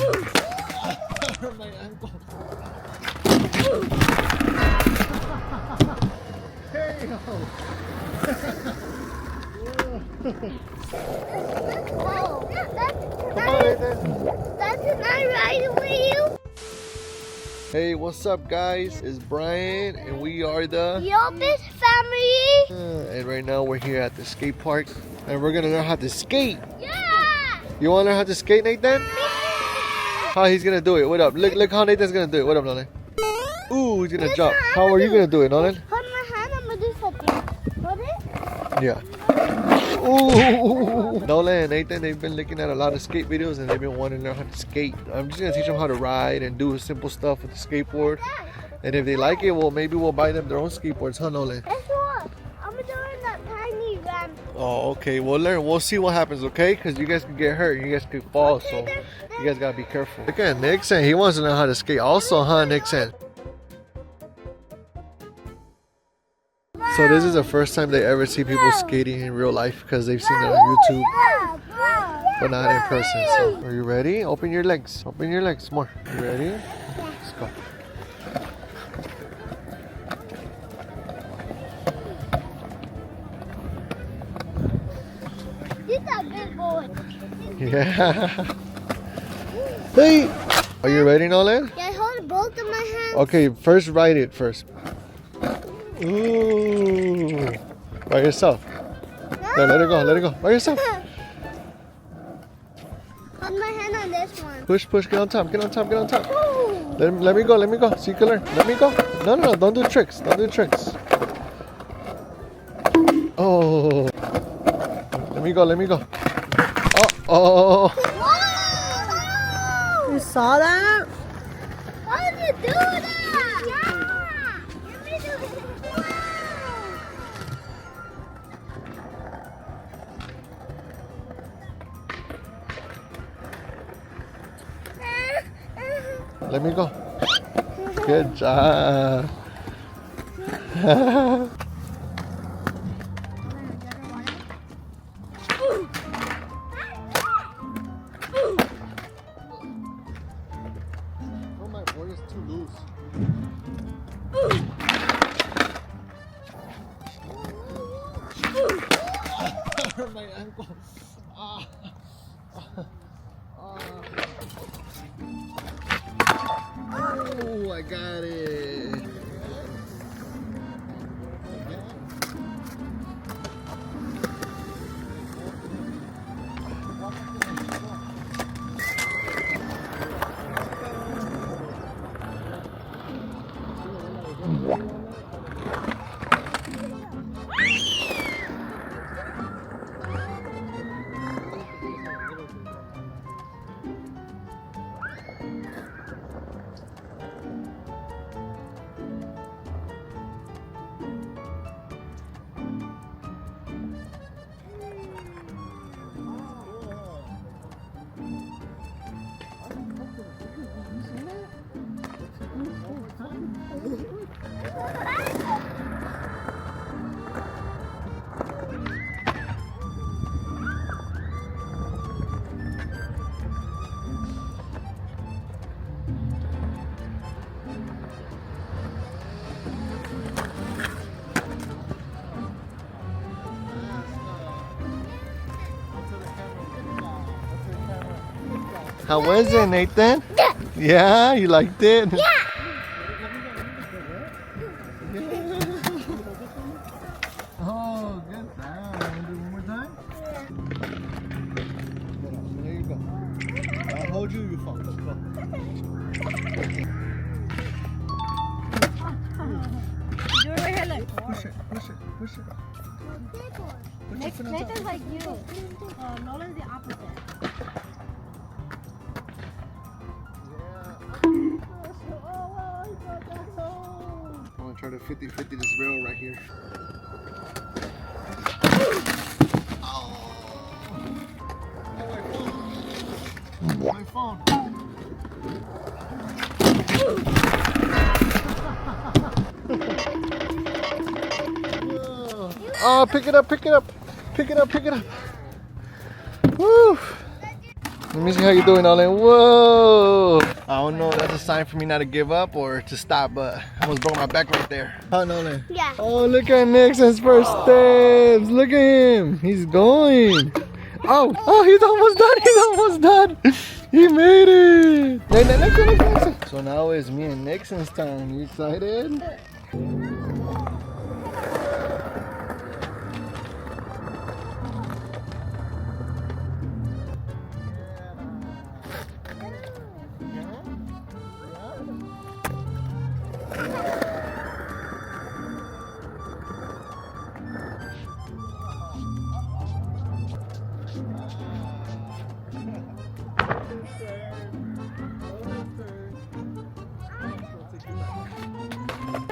My ankle. Hey, yo. That's not right with you. Hey, what's up, guys? It's Brian, and we are the Yobis family. and right now we're here at the skate park, and we're gonna learn how to skate. Yeah. You wanna learn how to skate, Nathan? How he's gonna do it? What up? Look how Nathan's gonna do it. What up, Nolan? Ooh, he's gonna jump. How are you gonna do it, Nolan? Hold my hand. I'm gonna do something. Hold it. Yeah. Ooh. Nolan and Nathan, they've been looking at a lot of skate videos and they've been wanting to learn how to skate. I'm just gonna teach them how to ride and do simple stuff with the skateboard. And if they like it, well, maybe we'll buy them their own skateboards, huh, Nolan? Guess what? I'm doing that tiny ramp. Oh, okay. We'll learn. We'll see what happens, okay? Because you guys can get hurt. You guys could fall, so you guys gotta be careful. Look at Nixon. He wants to learn how to skate also, huh, Nixon? So this is the first time they ever see people skating in real life because they've seen it on YouTube, but not in person. So, are you ready? Open your legs. Open your legs more. You ready? Let's go. He's a big boy. Yeah. Hey! Are you ready, Nolan? Yeah, hold both of my hands. Okay, first ride it first. Ooh. By yourself. No, let it go, let it go. By yourself. Hold my hand on this one. Push, push, get on top, get on top, get on top. Ooh. Let me go, so you can learn. Let me go. No, don't do tricks, don't do tricks. Oh. Let me go. Oh. Whoa! You saw that? How did you do that? Yeah! Let me do it. Wow! Let me go. Good job. Oh, my board is too loose. My ankle. Oh, I got it. How was it, Nathan? Yeah. Yeah, you liked it? Yeah. Oh, good job. Want to do one more time? There you go. I'll hold you, you fall. Go. Do it right here, look. Push it. Put your foot on top. Nathan's like you. Nolan's the opposite. I'm gonna try to 50-50 this rail right here. My phone. Oh, pick it up. Woo! Let me see how you're doing, Nolan. Whoa! I don't know if that's a sign for me not to give up or to stop, but I almost broke my back right there. Huh, Nolan? Yeah. Oh, look at Nixon's first steps. Look at him. He's going. Oh, he's almost done. He's almost done. He made it. Nixon. So now it's me and Nixon's time. You excited?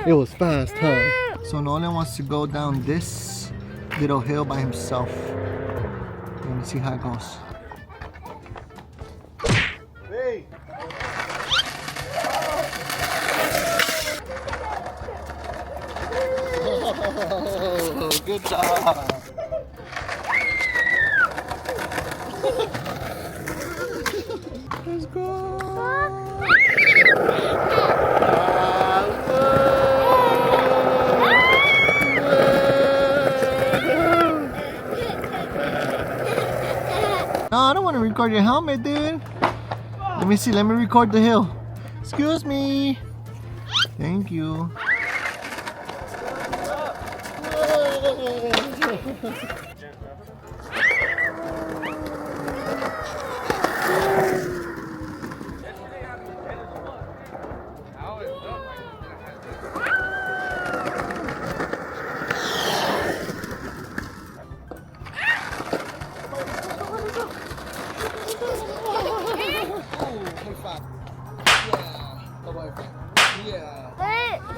It was fast, huh? So Nolan wants to go down this little hill by himself. Let me see how it goes. Hey! Oh, good job! Let's go! No, I don't want to record your helmet, dude. Let me see. Let me record the hill. Excuse me. Thank you.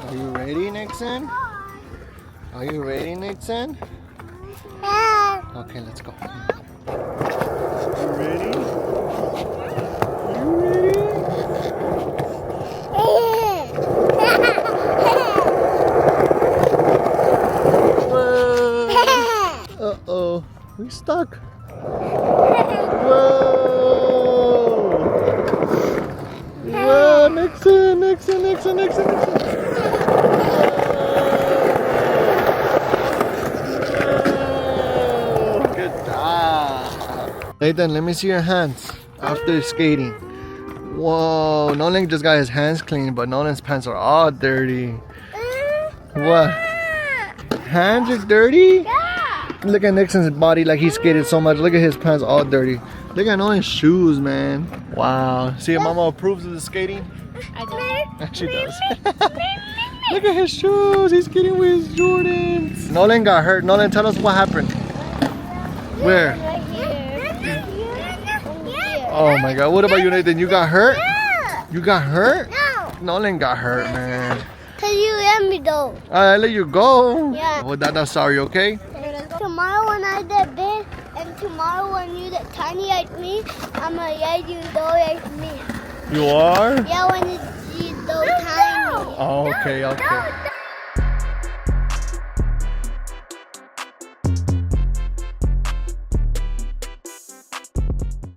Are you ready, Nixon? Are you ready, Nixon? Yeah. Okay, let's go. You ready? You ready? Uh-oh, we stuck. Whoa! Whoa, Nixon. Good job. Nathan, let me see your hands after skating. Whoa, Nolan just got his hands clean, but Nolan's pants are all dirty. What? Hands are dirty? Yeah. Look at Nixon's body like he skated so much. Look at his pants all dirty. Look at Nolan's shoes, man. Wow. See if Mama approves of the skating? I do. She does. Look at his shoes. He's skating with his Jordans. Nolan got hurt. Nolan, tell us what happened. Where? Right here. Oh my God. What about you, Nathan? You got hurt? Yeah. You got hurt? No. Nolan got hurt, man. Cause you let me go. I let you go. Yeah. Well, Dada's sorry, okay? Tomorrow when I get big, and tomorrow when you get tiny like me, I'm gonna let you go like me. You are? Yeah, when you so tiny. Oh, okay. No.